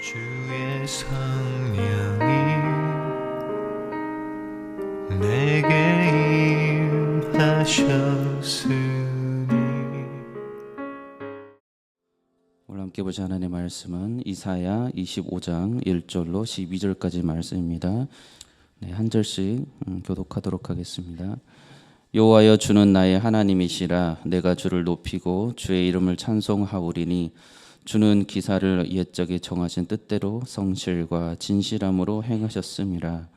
주의 성령이 내게 임하셨으니. 오늘 함께 보실 하나님의 말씀은 이사야 25장 1절로 12절까지 말씀입니다. 한 절씩 교독하도록 하겠습니다. 여호와여, 주는 나의 하나님이시라. 내가 주를 높이고 주의 이름을 찬송하오리니 주는 기사를 옛적에 정하신 뜻대로 성실과 진실함으로 행하셨음이라.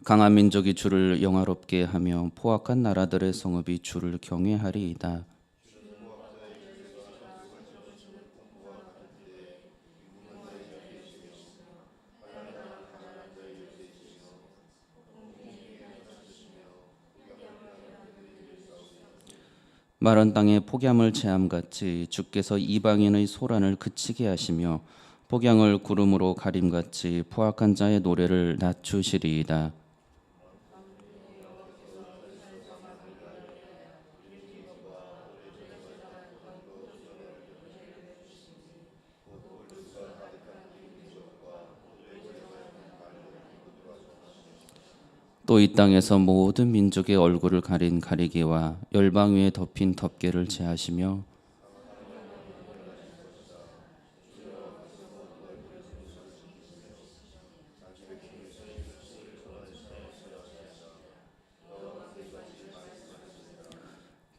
강한 민족이 주를 영화롭게 하며 포악한 나라들의 성읍이 주를 경외하리이다. 마른 땅에 폭염을 체함같이 주께서 이방인의 소란을 그치게 하시며 폭양을 구름으로 가림같이 포악한 자의 노래를 낮추시리이다. 또 이 땅에서 모든 민족의 얼굴을 가린 가리개와 열방 위에 덮인 덮개를 제하시며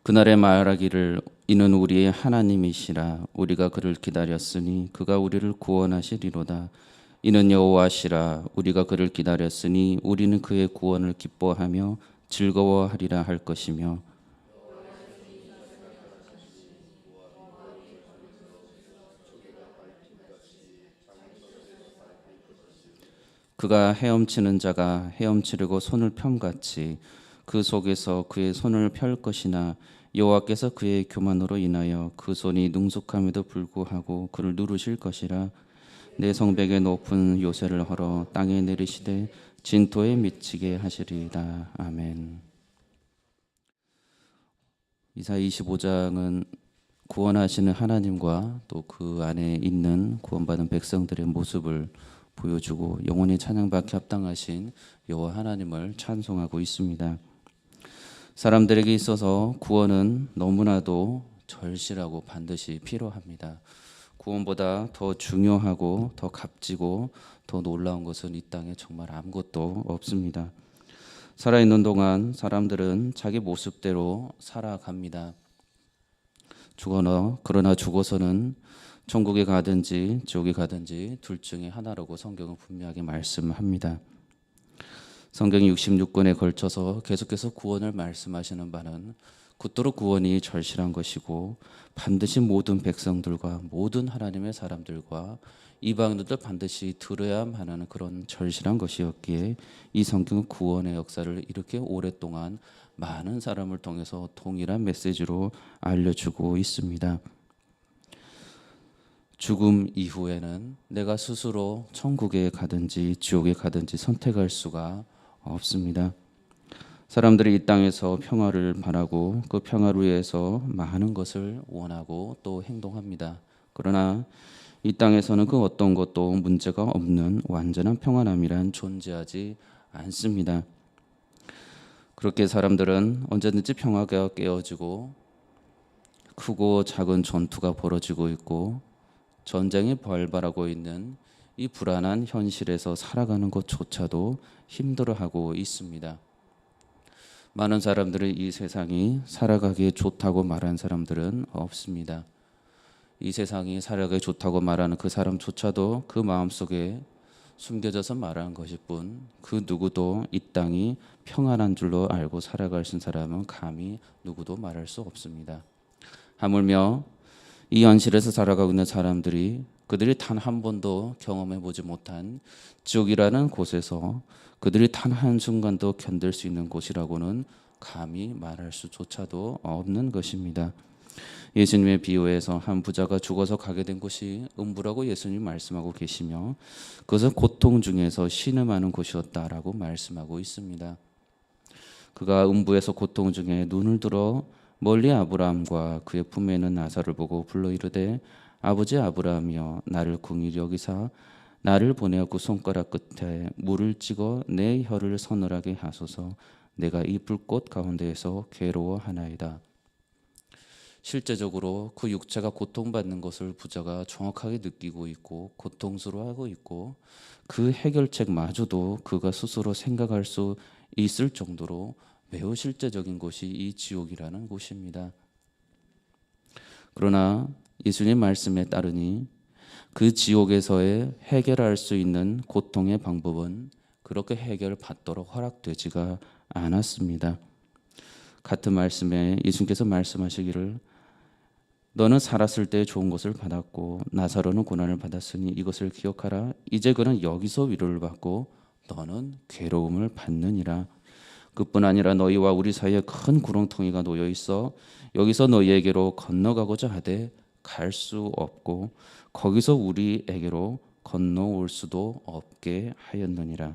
그날에 말하기를 이는 우리의 하나님이시라. 우리가 그를 기다렸으니 그가 우리를 구원하시리로다. 이는 여호와시라. 우리가 그를 기다렸으니 우리는 그의 구원을 기뻐하며 즐거워하리라 할 것이며 그가 헤엄치는 자가 헤엄치려고 손을 펴같이 그 속에서 그의 손을 펼 것이나 여호와께서 그의 교만으로 인하여 그 손이 능숙함에도 불구하고 그를 누르실 것이라. 내 성벽에 높은 요새를 헐어 땅에 내리시되 진토에 미치게 하시리이다. 아멘. 이사야 25장은 구원하시는 하나님과 또 그 안에 있는 구원받은 백성들의 모습을 보여주고 영원히 찬양받기 합당하신 여호와 하나님을 찬송하고 있습니다. 사람들에게 있어서 구원은 너무나도 절실하고 반드시 필요합니다. 구원보다 더 중요하고 더 값지고 더 놀라운 것은 이 땅에 정말 아무것도 없습니다. 살아있는 동안 사람들은 자기 모습대로 살아갑니다. 그러나 죽어서는 천국에 가든지 지옥에 가든지 둘 중에 하나라고 성경은 분명하게 말씀합니다. 성경이 66권에 걸쳐서 계속해서 구원을 말씀하시는 바는 굳도로 구원이 절실한 것이고 반드시 모든 백성들과 모든 하나님의 사람들과 이방인들도 반드시 들어야만 하는 그런 절실한 것이었기에 이 성경은 구원의 역사를 이렇게 오랫동안 많은 사람을 통해서 동일한 메시지로 알려주고 있습니다. 죽음 이후에는 내가 스스로 천국에 가든지 지옥에 가든지 선택할 수가 없습니다. 사람들이 이 땅에서 평화를 바라고 그 평화를 위해서 많은 것을 원하고 또 행동합니다. 그러나 이 땅에서는 그 어떤 것도 문제가 없는 완전한 평안함이란 존재하지 않습니다. 그렇게 사람들은 언제든지 평화가 깨어지고 크고 작은 전투가 벌어지고 있고 전쟁이 발발하고 있는 이 불안한 현실에서 살아가는 것조차도 힘들어하고 있습니다. 많은 사람들이 이 세상이 살아가기에 좋다고 말하는 사람들은 없습니다. 이 세상이 살아가기 좋다고 말하는 그 사람조차도 그 마음속에 숨겨져서 말하는 것일 뿐 그 누구도 이 땅이 평안한 줄로 알고 살아갈 수 있는 사람은 감히 누구도 말할 수 없습니다. 하물며 이 현실에서 살아가고 있는 사람들이 그들이 단 한 번도 경험해 보지 못한 지옥이라는 곳에서 그들이 단 한순간도 견딜 수 있는 곳이라고는 감히 말할 수조차도 없는 것입니다. 예수님의 비유에서 한 부자가 죽어서 가게 된 곳이 음부라고 예수님 말씀하고 계시며 그것은 고통 중에서 신음하는 곳이었다라고 말씀하고 있습니다. 그가 음부에서 고통 중에 눈을 들어 멀리 아브라함과 그의 품에 있는 나사를 보고 불러 이르되 아버지 아브라함이여 나를 긍휼히 여기사 나를 보내었고 손가락 끝에 물을 찍어 내 혀를 서늘하게 하소서 내가 이 불꽃 가운데에서 괴로워하나이다. 실제적으로 그 육체가 고통받는 것을 부자가 정확하게 느끼고 있고 고통스러워하고 있고 그 해결책마저도 그가 스스로 생각할 수 있을 정도로 매우 실제적인 곳이 이 지옥이라는 곳입니다. 그러나 예수님 말씀에 따르니 그 지옥에서의 해결할 수 있는 고통의 방법은 그렇게 해결받도록 허락되지가 않았습니다. 같은 말씀에 예수님께서 말씀하시기를 너는 살았을 때 좋은 것을 받았고 나사로는 고난을 받았으니 이것을 기억하라. 이제 그는 여기서 위로를 받고 너는 괴로움을 받느니라. 그뿐 아니라 너희와 우리 사이에 큰 구렁텅이가 놓여 있어 여기서 너희에게로 건너가고자 하되 갈 수 없고 거기서 우리에게로 건너올 수도 없게 하였느니라.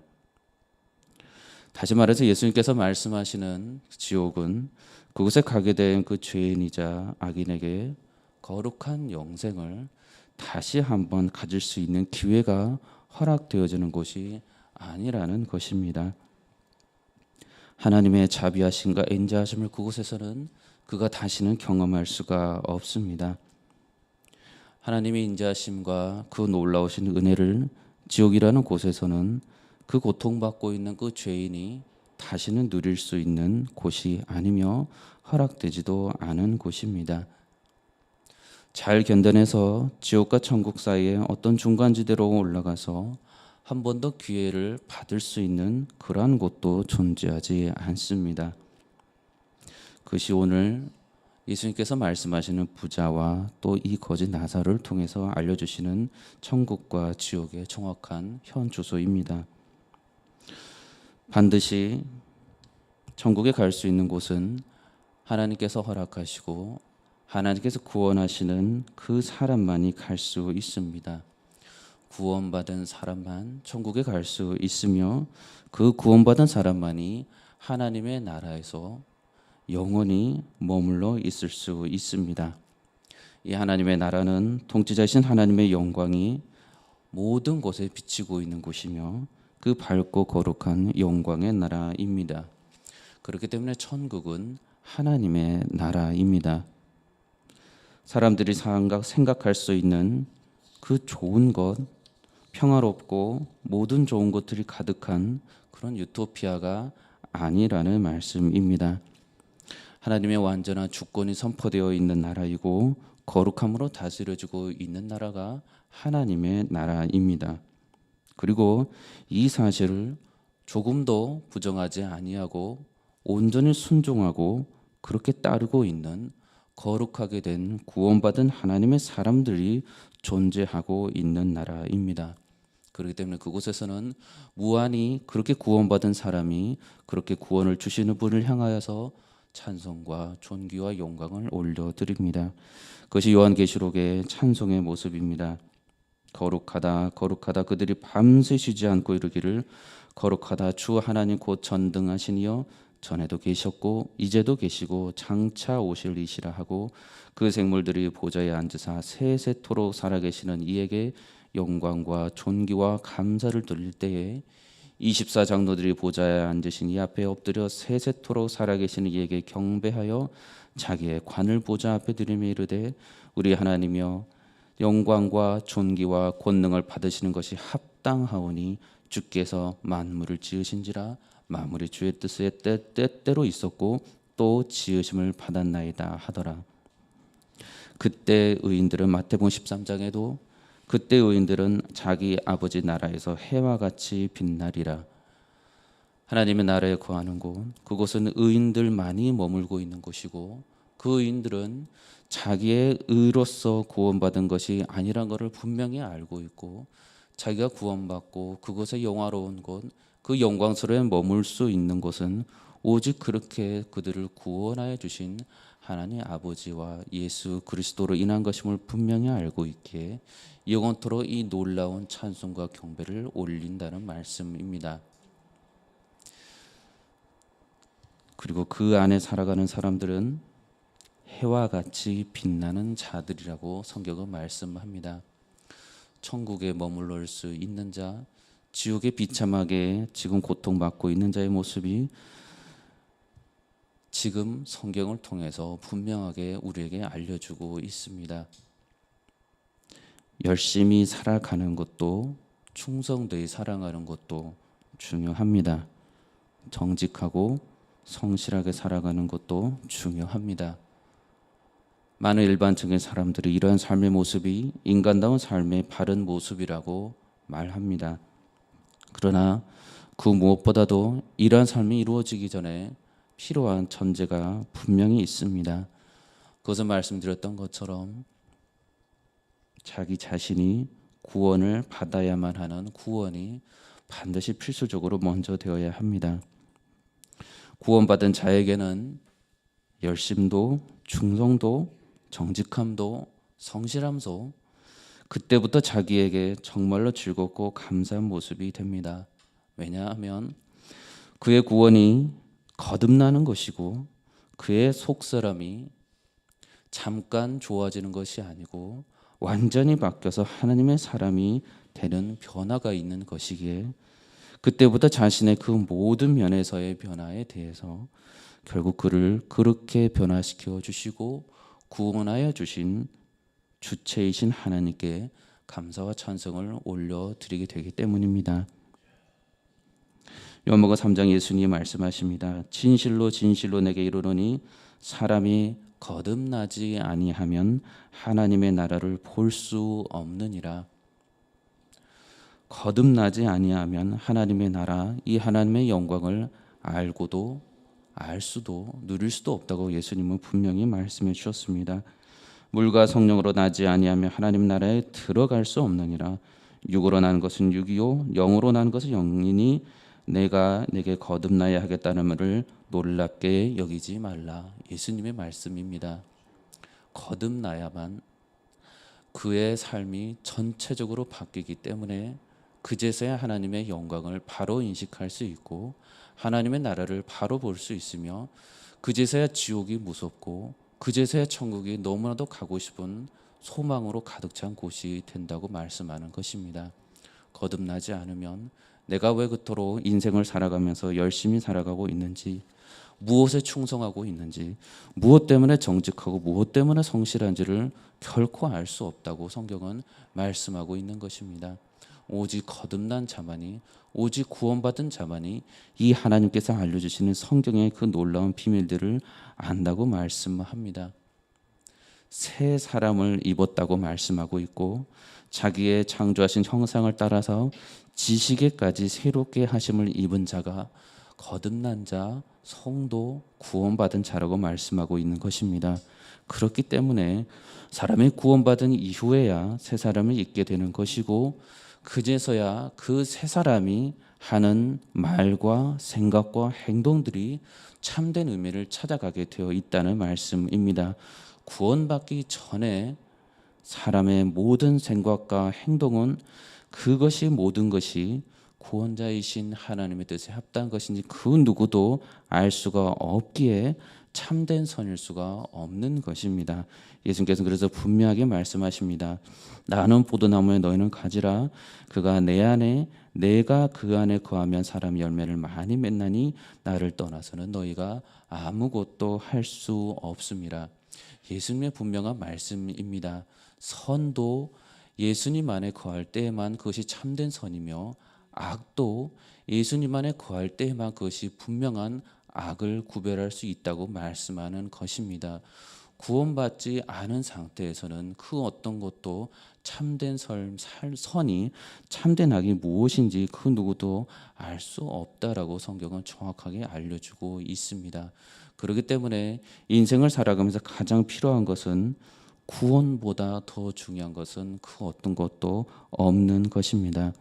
다시 말해서 예수님께서 말씀하시는 지옥은 그곳에 가게 된 그 죄인이자 악인에게 거룩한 영생을 다시 한번 가질 수 있는 기회가 허락되어지는 곳이 아니라는 것입니다. 하나님의 자비하심과 인자하심을 그곳에서는 그가 다시는 경험할 수가 없습니다. 하나님의 인자하심과 그 놀라우신 은혜를 지옥이라는 곳에서는 그 고통받고 있는 그 죄인이 다시는 누릴 수 있는 곳이 아니며 허락되지도 않은 곳입니다. 잘 견뎌내서 지옥과 천국 사이에 어떤 중간지대로 올라가서 한 번 더 기회를 받을 수 있는 그러한 곳도 존재하지 않습니다. 그것이 오늘 예수님께서 말씀하시는 부자와 또 이 거짓 나사로를 통해서 알려주시는 천국과 지옥의 정확한 현 주소입니다. 반드시 천국에 갈 수 있는 곳은 하나님께서 허락하시고 하나님께서 구원하시는 그 사람만이 갈 수 있습니다. 구원받은 사람만 천국에 갈 수 있으며 그 구원받은 사람만이 하나님의 나라에서 영원히 머물러 있을 수 있습니다. 이 하나님의 나라는 통치자이신 하나님의 영광이 모든 곳에 비치고 있는 곳이며 그 밝고 거룩한 영광의 나라입니다. 그렇기 때문에 천국은 하나님의 나라입니다. 사람들이 생각할 수 있는 그 좋은 것, 평화롭고 모든 좋은 것들이 가득한 그런 유토피아가 아니라는 말씀입니다. 하나님의 완전한 주권이 선포되어 있는 나라이고 거룩함으로 다스려지고 있는 나라가 하나님의 나라입니다. 그리고 이 사실을 조금도 부정하지 아니하고 온전히 순종하고 그렇게 따르고 있는 거룩하게 된 구원받은 하나님의 사람들이 존재하고 있는 나라입니다. 그렇기 때문에 그곳에서는 무한히 그렇게 구원받은 사람이 그렇게 구원을 주시는 분을 향하여서 찬송과 존귀와 영광을 올려드립니다. 그것이 요한계시록의 찬송의 모습입니다. 거룩하다 거룩하다 그들이 밤새 쉬지 않고 이르기를 거룩하다 주 하나님 곧 전등하시니여 전에도 계셨고 이제도 계시고 장차 오실 이시라 하고 그 생물들이 보좌에 앉으사 세세토록 살아계시는 이에게 영광과 존귀와 감사를 돌릴 때에 24장로들이 보좌에 앉으신 이 앞에 엎드려 세세토록 살아계시는 이에게 경배하여 자기의 관을 보좌 앞에 드리며 이르되 우리 하나님이여 영광과 존귀와 권능을 받으시는 것이 합당하오니 주께서 만물을 지으신지라 만물이 주의 뜻에 때때로 있었고 또 지으심을 받았나이다 하더라. 그때 의인들은 마태복음 13장에도 그때 의인들은 자기 아버지 나라에서 해와 같이 빛나리라. 하나님의 나라에 거하는 곳, 그곳은 의인들만이 머물고 있는 곳이고 그 의인들은 자기의 의로서 구원받은 것이 아니란 것을 분명히 알고 있고 자기가 구원받고 그곳에 영화로운 곳, 그 영광스러움에 머물 수 있는 곳은 오직 그렇게 그들을 구원하여 주신 하나님 아버지와 예수 그리스도로 인한 것임을 분명히 알고 있기에 영원토록 이 놀라운 찬송과 경배를 올린다는 말씀입니다. 그리고 그 안에 살아가는 사람들은 해와 같이 빛나는 자들이라고 성경은 말씀합니다. 천국에 머물러 수 있는 자, 지옥에 비참하게 지금 고통받고 있는 자의 모습이 지금 성경을 통해서 분명하게 우리에게 알려주고 있습니다. 열심히 살아가는 것도 충성되이 살아가는 것도 중요합니다. 정직하고 성실하게 살아가는 것도 중요합니다. 많은 일반적인 사람들이 이러한 삶의 모습이 인간다운 삶의 바른 모습이라고 말합니다. 그러나 그 무엇보다도 이러한 삶이 이루어지기 전에 필요한 전제가 분명히 있습니다. 그것은 말씀드렸던 것처럼 자기 자신이 구원을 받아야만 하는 구원이 반드시 필수적으로 먼저 되어야 합니다. 구원받은 자에게는 열심도, 충성도, 정직함도, 성실함도 그때부터 자기에게 정말로 즐겁고 감사한 모습이 됩니다. 왜냐하면 그의 구원이 거듭나는 것이고 그의 속사람이 잠깐 좋아지는 것이 아니고 완전히 바뀌어서 하나님의 사람이 되는 변화가 있는 것이기에 그때부터 자신의 그 모든 면에서의 변화에 대해서 결국 그를 그렇게 변화시켜 주시고 구원하여 주신 주체이신 하나님께 감사와 찬송을 올려드리게 되기 때문입니다. 요한복음 3장 예수님이 말씀하십니다. 진실로 진실로 내게 이르노니 사람이 거듭나지 아니하면 하나님의 나라를 볼 수 없느니라. 거듭나지 아니하면 하나님의 나라, 이 하나님의 영광을 알고도 알 수도 누릴 수도 없다고 예수님은 분명히 말씀해 주셨습니다. 물과 성령으로 나지 아니하면 하나님 나라에 들어갈 수 없느니라. 육으로 나는 것은 육이요 영으로 나는 것은 영이니 내가 내게 거듭나야 하겠다는 말을 놀랍게 여기지 말라. 예수님의 말씀입니다. 거듭나야만 그의 삶이 전체적으로 바뀌기 때문에 그제서야 하나님의 영광을 바로 인식할 수 있고 하나님의 나라를 바로 볼 수 있으며 그제서야 지옥이 무섭고 그제서야 천국이 너무나도 가고 싶은 소망으로 가득 찬 곳이 된다고 말씀하는 것입니다. 거듭나지 않으면 내가 왜 그토록 인생을 살아가면서 열심히 살아가고 있는지, 무엇에 충성하고 있는지, 무엇 때문에 정직하고 무엇 때문에 성실한지를 결코 알 수 없다고 성경은 말씀하고 있는 것입니다. 오직 거듭난 자만이, 오직 구원받은 자만이 이 하나님께서 알려주시는 성경의 그 놀라운 비밀들을 안다고 말씀합니다. 새 사람을 입었다고 말씀하고 있고 자기의 창조하신 형상을 따라서 지식에까지 새롭게 하심을 입은 자가 거듭난 자, 성도, 구원받은 자라고 말씀하고 있는 것입니다. 그렇기 때문에 사람이 구원받은 이후에야 새 사람을 입게 되는 것이고 그제서야 그 새 사람이 하는 말과 생각과 행동들이 참된 의미를 찾아가게 되어 있다는 말씀입니다. 구원받기 전에 사람의 모든 생각과 행동은 그것이 모든 것이 구원자이신 하나님의 뜻에 합당한 것인지 그 누구도 알 수가 없기에 참된 선일 수가 없는 것입니다. 예수님께서는 그래서 분명하게 말씀하십니다. 나는 포도나무에 너희는 가지라. 그가 내 안에 내가 그 안에 거하면 사람 열매를 많이 맺나니 나를 떠나서는 너희가 아무것도 할 수 없습니다. 예수님의 분명한 말씀입니다. 선도 예수님 안에 거할 때에만 그것이 참된 선이며 악도 예수님 안에 거할 때에만 그것이 분명한 악을 구별할 수 있다고 말씀하는 것입니다. 구원받지 않은 상태에서는 그 어떤 것도 참된 선이 참된 악이 무엇인지 그 누구도 알 수 없다라고 성경은 정확하게 알려주고 있습니다. 그렇기 때문에 인생을 살아가면서 가장 필요한 것은 구원보다 더 중요한 것은 그 어떤 것도 없는 것입니다.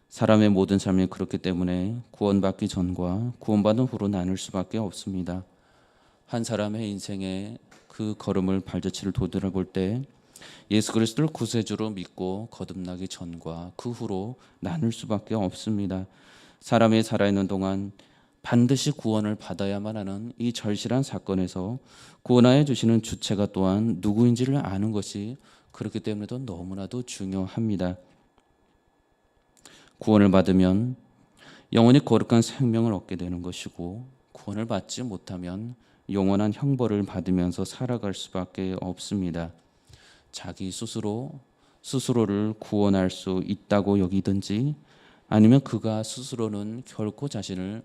사람의 모든 삶이 그렇기 때문에 구원받기 전과 구원받은 후로 나눌 수밖에 없습니다. 한 사람의 인생에 그 걸음을 발자취를 돌아볼 때 예수 그리스도를 구세주로 믿고 거듭나기 전과 그 후로 나눌 수밖에 없습니다. 사람이 살아있는 동안 반드시 구원을 받아야만 하는 이 절실한 사건에서 구원하여 주시는 주체가 또한 누구인지를 아는 것이 그렇기 때문에도 너무나도 중요합니다. 구원을 받으면 영원히 거룩한 생명을 얻게 되는 것이고, 구원을 받지 못하면 영원한 형벌을 받으면서 살아갈 수밖에 없습니다. 자기 스스로를 구원할 수 있다고 여기든지, 아니면 그가 스스로는 결코 자신을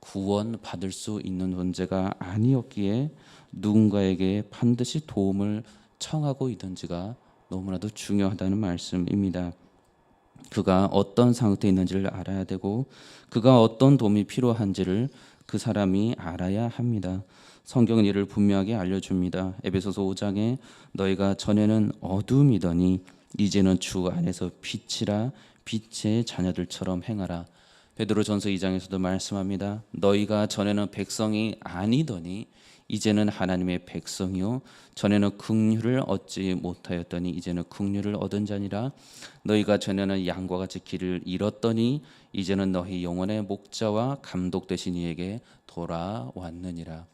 구원받을 수 있는 존재가 아니었기에 누군가에게 반드시 도움을 청하고 있든지가 너무나도 중요하다는 말씀입니다. 그가 어떤 상태에 있는지를 알아야 되고, 그가 어떤 도움이 필요한지를 그 사람이 알아야 합니다. 성경은 이를 분명하게 알려줍니다. 에베소서 5장에 너희가 전에는 어둠이더니 이제는 주 안에서 빛이라, 빛의 자녀들처럼 행하라. 베드로전서 2장에서도 말씀합니다. 너희가 전에는 백성이 아니더니 이제는 하나님의 백성이요 전에는 긍휼을 얻지 못하였더니 이제는 긍휼을 얻은 자니라. 너희가 전에는 양과 같이 길을 잃었더니 이제는 너희 영혼의 목자와 감독 되신 이에게 돌아왔느니라.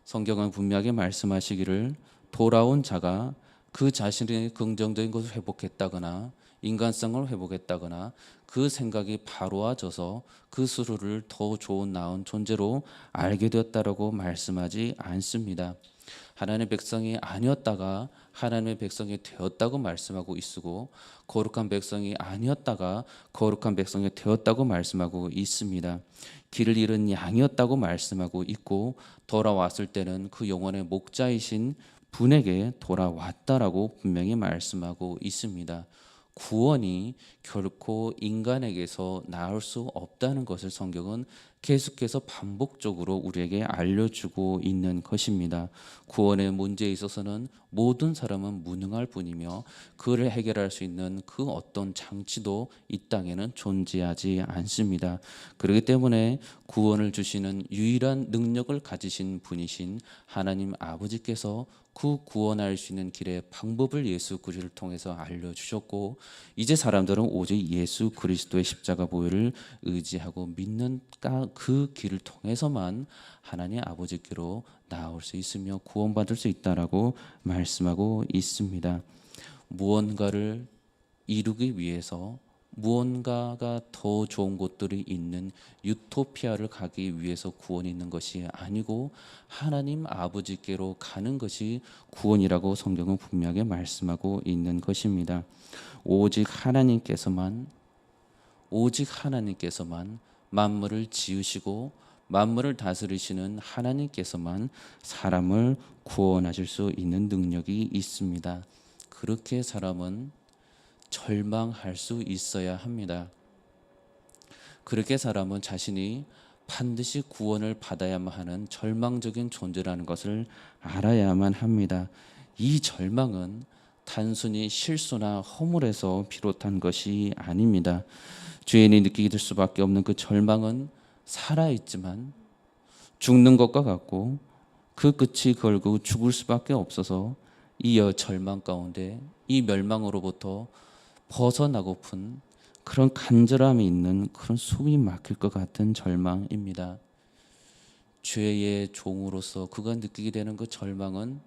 성경은 분명하게 말씀하시기를 돌아온 자가 그 자신의 긍정적인 것을 회복했다거나 인간성을 회복했다거나 그 생각이 바로워져서 그 스스로를 더 좋은 나은 존재로 알게 되었다라고 말씀하지 않습니다. 하나님의 백성이 아니었다가 하나님의 백성이 되었다고 말씀하고 있고, 거룩한 백성이 아니었다가 거룩한 백성이 되었다고 말씀하고 있습니다. 길을 잃은 양이었다고 말씀하고 있고, 돌아왔을 때는 그 영혼의 목자이신 분에게 돌아왔다라고 분명히 말씀하고 있습니다. 구원이 결코 인간에게서 나올 수 없다는 것을 성경은 계속해서 반복적으로 우리에게 알려주고 있는 것입니다. 구원의 문제에 있어서는 모든 사람은 무능할 뿐이며 그를 해결할 수 있는 그 어떤 장치도 이 땅에는 존재하지 않습니다. 그렇기 때문에 구원을 주시는 유일한 능력을 가지신 분이신 하나님 아버지께서 그 구원할 수 있는 길의 방법을 예수 그리스도를 통해서 알려주셨고, 이제 사람들은 오직 예수 그리스도의 십자가 보혈을 의지하고 믿는 그 길을 통해서만 하나님 아버지께로 나올 수 있으며 구원받을 수 있다라고 말씀하고 있습니다. 무언가를 이루기 위해서 무언가가 더 좋은 곳들이 있는 유토피아를 가기 위해서 구원이 있는 것이 아니고 하나님 아버지께로 가는 것이 구원이라고 성경은 분명하게 말씀하고 있는 것입니다. 오직 하나님께서만 만물을 지으시고 만물을 다스리시는 하나님께서만 사람을 구원하실 수 있는 능력이 있습니다. 그렇게 사람은 절망할 수 있어야 합니다. 그렇게 사람은 자신이 반드시 구원을 받아야만 하는 절망적인 존재라는 것을 알아야만 합니다. 이 절망은 단순히 실수나 허물에서 비롯한 것이 아닙니다. 죄인이 느끼게 될 수밖에 없는 그 절망은 살아있지만 죽는 것과 같고, 그 끝이 결국 죽을 수밖에 없어서 이 절망 가운데 이 멸망으로부터 벗어나고픈 그런 간절함이 있는 그런 숨이 막힐 것 같은 절망입니다. 죄의 종으로서 그가 느끼게 되는 그 절망은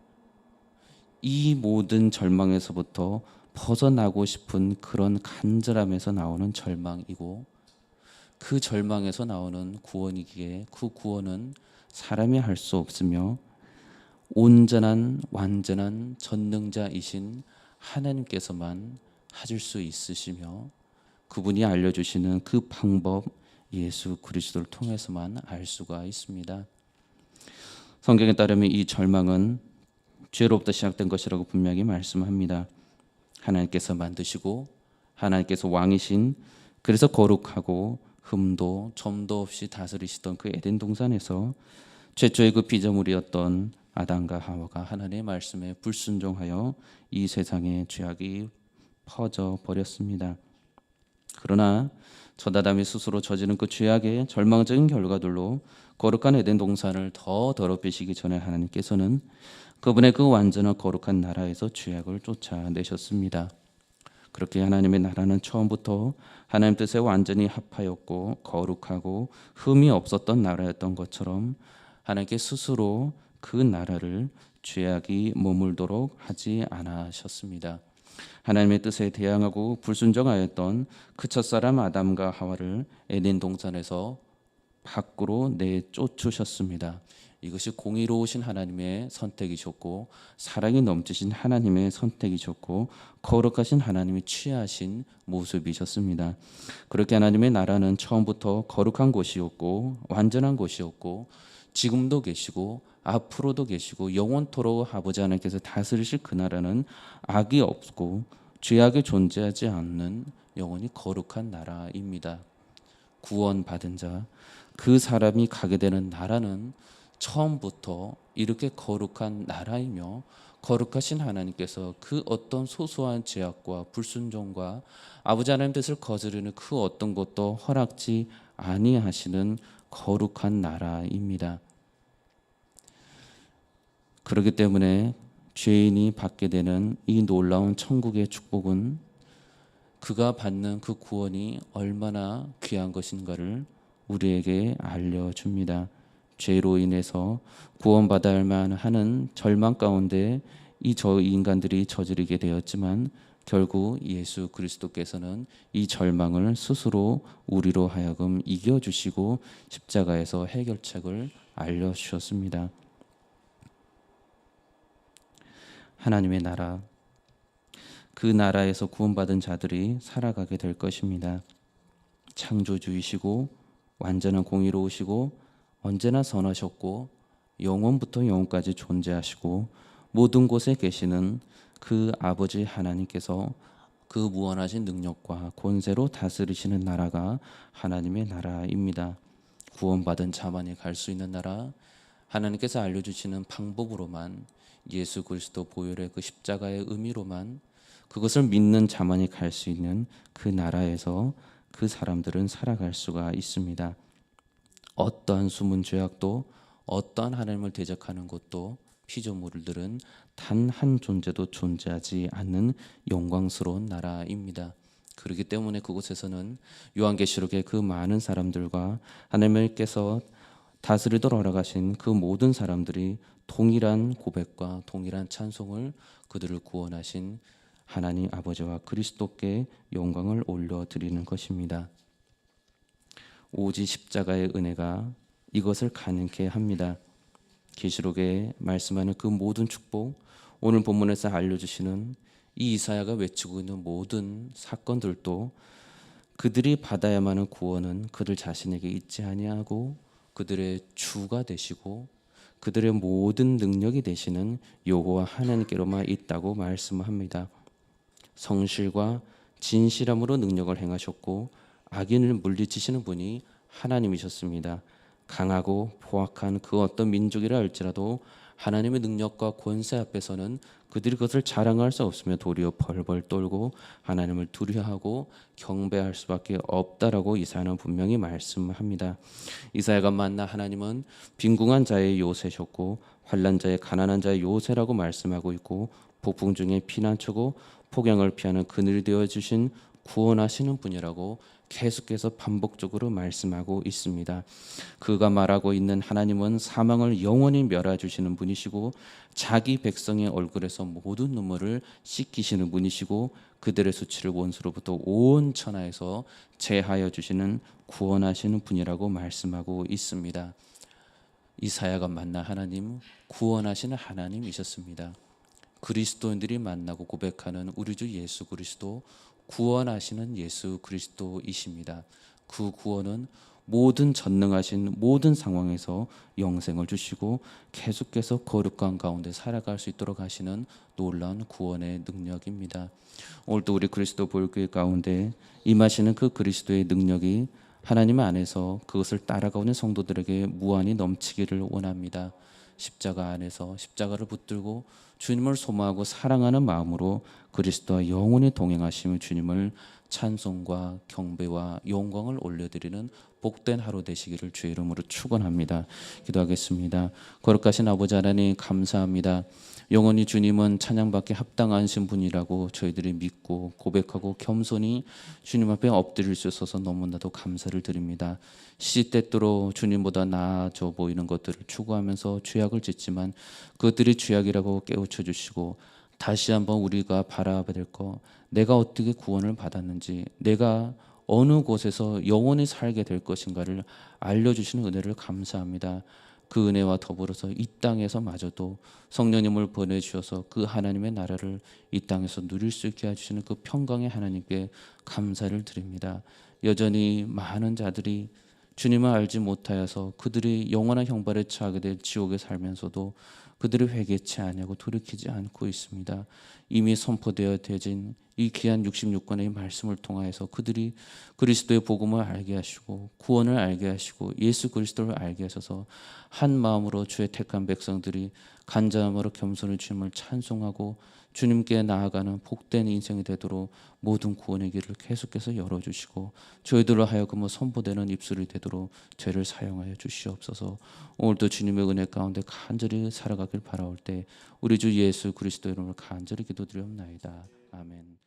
이 모든 절망에서부터 벗어나고 싶은 그런 간절함에서 나오는 절망이고, 그 절망에서 나오는 구원이기에 그 구원은 사람이 할 수 없으며 온전한 완전한 전능자이신 하나님께서만 하실 수 있으시며, 그분이 알려주시는 그 방법 예수 그리스도를 통해서만 알 수가 있습니다. 성경에 따르면 이 절망은 죄로부터 시작된 것이라고 분명히 말씀합니다. 하나님께서 만드시고 하나님께서 왕이신, 그래서 거룩하고 흠도 점도 없이 다스리시던 그 에덴 동산에서 최초의 그 피조물이었던 아담과 하와가 하나님의 말씀에 불순종하여 이 세상에 죄악이 퍼져 버렸습니다. 그러나 전 아담이 스스로 저지른 그 죄악의 절망적인 결과들로 거룩한 에덴 동산을 더 더럽히시기 전에 하나님께서는 그분의 그 완전한 거룩한 나라에서 죄악을 쫓아내셨습니다. 그렇게 하나님의 나라는 처음부터 하나님 뜻에 완전히 합하였고 거룩하고 흠이 없었던 나라였던 것처럼 하나님께 스스로 그 나라를 죄악이 머물도록 하지 않으셨습니다. 하나님의 뜻에 대항하고 불순종하였던 그 첫사람 아담과 하와를 에덴 동산에서 밖으로 내쫓으셨습니다. 이것이 공의로우신 하나님의 선택이셨고 사랑이 넘치신 하나님의 선택이셨고 거룩하신 하나님이 취하신 모습이셨습니다. 그렇게 하나님의 나라는 처음부터 거룩한 곳이었고 완전한 곳이었고 지금도 계시고 앞으로도 계시고 영원토록 아버지 하나님께서 다스리실 그 나라는 악이 없고 죄악이 존재하지 않는 영원히 거룩한 나라입니다. 구원받은 자, 그 사람이 가게 되는 나라는 처음부터 이렇게 거룩한 나라이며 거룩하신 하나님께서 그 어떤 소소한 죄악과 불순종과 아버지 하나님 뜻을 거스르는 그 어떤 것도 허락지 아니하시는 거룩한 나라입니다. 그렇기 때문에 죄인이 받게 되는 이 놀라운 천국의 축복은 그가 받는 그 구원이 얼마나 귀한 것인가를 우리에게 알려줍니다. 죄로 인해서 구원받아야 하는 절망 가운데 이 인간들이 저지르게 되었지만 결국 예수 그리스도께서는 이 절망을 스스로 우리로 하여금 이겨주시고 십자가에서 해결책을 알려주셨습니다. 하나님의 나라, 그 나라에서 구원받은 자들이 살아가게 될 것입니다. 창조주이시고 완전한 공의로우시고 언제나 선하셨고 영원부터 영원까지 존재하시고 모든 곳에 계시는 그 아버지 하나님께서 그 무한하신 능력과 권세로 다스리시는 나라가 하나님의 나라입니다. 구원받은 자만이 갈 수 있는 나라, 하나님께서 알려주시는 방법으로만 예수 그리스도 보혈의 그 십자가의 의미로만 그것을 믿는 자만이 갈 수 있는 그 나라에서 그 사람들은 살아갈 수가 있습니다. 어떠한 숨은 죄악도 어떠한 하나님을 대적하는 것도 피조물들은 단 한 존재도 존재하지 않는 영광스러운 나라입니다. 그렇기 때문에 그곳에서는 요한계시록의 그 많은 사람들과 하나님께서 다스리도록 허락하신 그 모든 사람들이 동일한 고백과 동일한 찬송을 그들을 구원하신 하나님 아버지와 그리스도께 영광을 올려드리는 것입니다. 오직 십자가의 은혜가 이것을 가능케 합니다. 계시록에 말씀하는 그 모든 축복, 오늘 본문에서 알려주시는 이 이사야가 외치고 있는 모든 사건들도 그들이 받아야만 하는 구원은 그들 자신에게 있지 아니하고 그들의 주가 되시고 그들의 모든 능력이 되시는 여호와 하나님께로만 있다고 말씀합니다. 성실과 진실함으로 능력을 행하셨고 악인을 물리치시는 분이 하나님이셨습니다. 강하고 포악한 그 어떤 민족이라 할지라도 하나님의 능력과 권세 앞에서는 그들이 그것을 자랑할 수 없으며 도리어 벌벌 떨고 하나님을 두려워하고 경배할 수밖에 없다라고 이사야는 분명히 말씀합니다. 이사야가 만나 하나님은 빈궁한 자의 요새셨고 환난 자의 가난한 자의 요새라고 말씀하고 있고 폭풍 중에 피난처고 폭염을 피하는 그늘이 되어 주신 구원하시는 분이라고 계속해서 반복적으로 말씀하고 있습니다. 그가 말하고 있는 하나님은 사망을 영원히 멸해 주시는 분이시고 자기 백성의 얼굴에서 모든 눈물을 씻기시는 분이시고 그들의 수치를 원수로부터 온 천하에서 제하여 주시는 구원하시는 분이라고 말씀하고 있습니다. 이사야가 만나 하나님, 구원하시는 하나님이셨습니다. 그리스도인들이 만나고 고백하는 우리 주 예수 그리스도, 구원하시는 예수 그리스도이십니다. 그 구원은 모든 전능하신 모든 상황에서 영생을 주시고 계속해서 거룩한 가운데 살아갈 수 있도록 하시는 놀라운 구원의 능력입니다. 오늘도 우리 그리스도 보혈교회 가운데 임하시는 그 그리스도의 능력이 하나님 안에서 그것을 따라가는 성도들에게 무한히 넘치기를 원합니다. 십자가 안에서 십자가를 붙들고 주님을 소망하고 사랑하는 마음으로 그리스도와 영원히 동행하시는 주님을 찬송과 경배와 영광을 올려드리는 복된 하루 되시기를 주의 이름으로 축원합니다. 기도하겠습니다. 거룩하신 아버지 하나님 감사합니다. 영원히 주님은 찬양받기 합당하신 분이라고 저희들이 믿고 고백하고 겸손히 주님 앞에 엎드릴 수 있어서 너무나도 감사를 드립니다. 시시때때로 주님보다 나아져 보이는 것들을 추구하면서 죄악을 짓지만 그것들이 죄악이라고 깨우쳐 주시고 다시 한번 우리가 바라봐야 될 것, 내가 어떻게 구원을 받았는지, 내가 어느 곳에서 영원히 살게 될 것인가를 알려주시는 은혜를 감사합니다. 그 은혜와 더불어서 이 땅에서마저도 성령님을 보내주셔서 그 하나님의 나라를 이 땅에서 누릴 수 있게 해주시는 그 평강의 하나님께 감사를 드립니다. 여전히 많은 자들이 주님을 알지 못하여서 그들이 영원한 형벌에 처하게 될 지옥에 살면서도 그들이 회개치 아니하고 돌이키지 않고 있습니다. 이미 선포되어 되진 이 귀한 66권의 말씀을 통하여서 그들이 그리스도의 복음을 알게 하시고 구원을 알게 하시고 예수 그리스도를 알게 하셔서 한 마음으로 주의 택한 백성들이 간절함으로 겸손히 주님을 찬송하고 주님께 나아가는 복된 인생이 되도록 모든 구원의 길을 계속해서 열어주시고 저희들로 하여금 선포되는 입술이 되도록 죄를 사용하여 주시옵소서. 오늘도 주님의 은혜 가운데 간절히 살아가길 바라올 때 우리 주 예수 그리스도 이름으로 간절히 기도드리옵나이다. 아멘.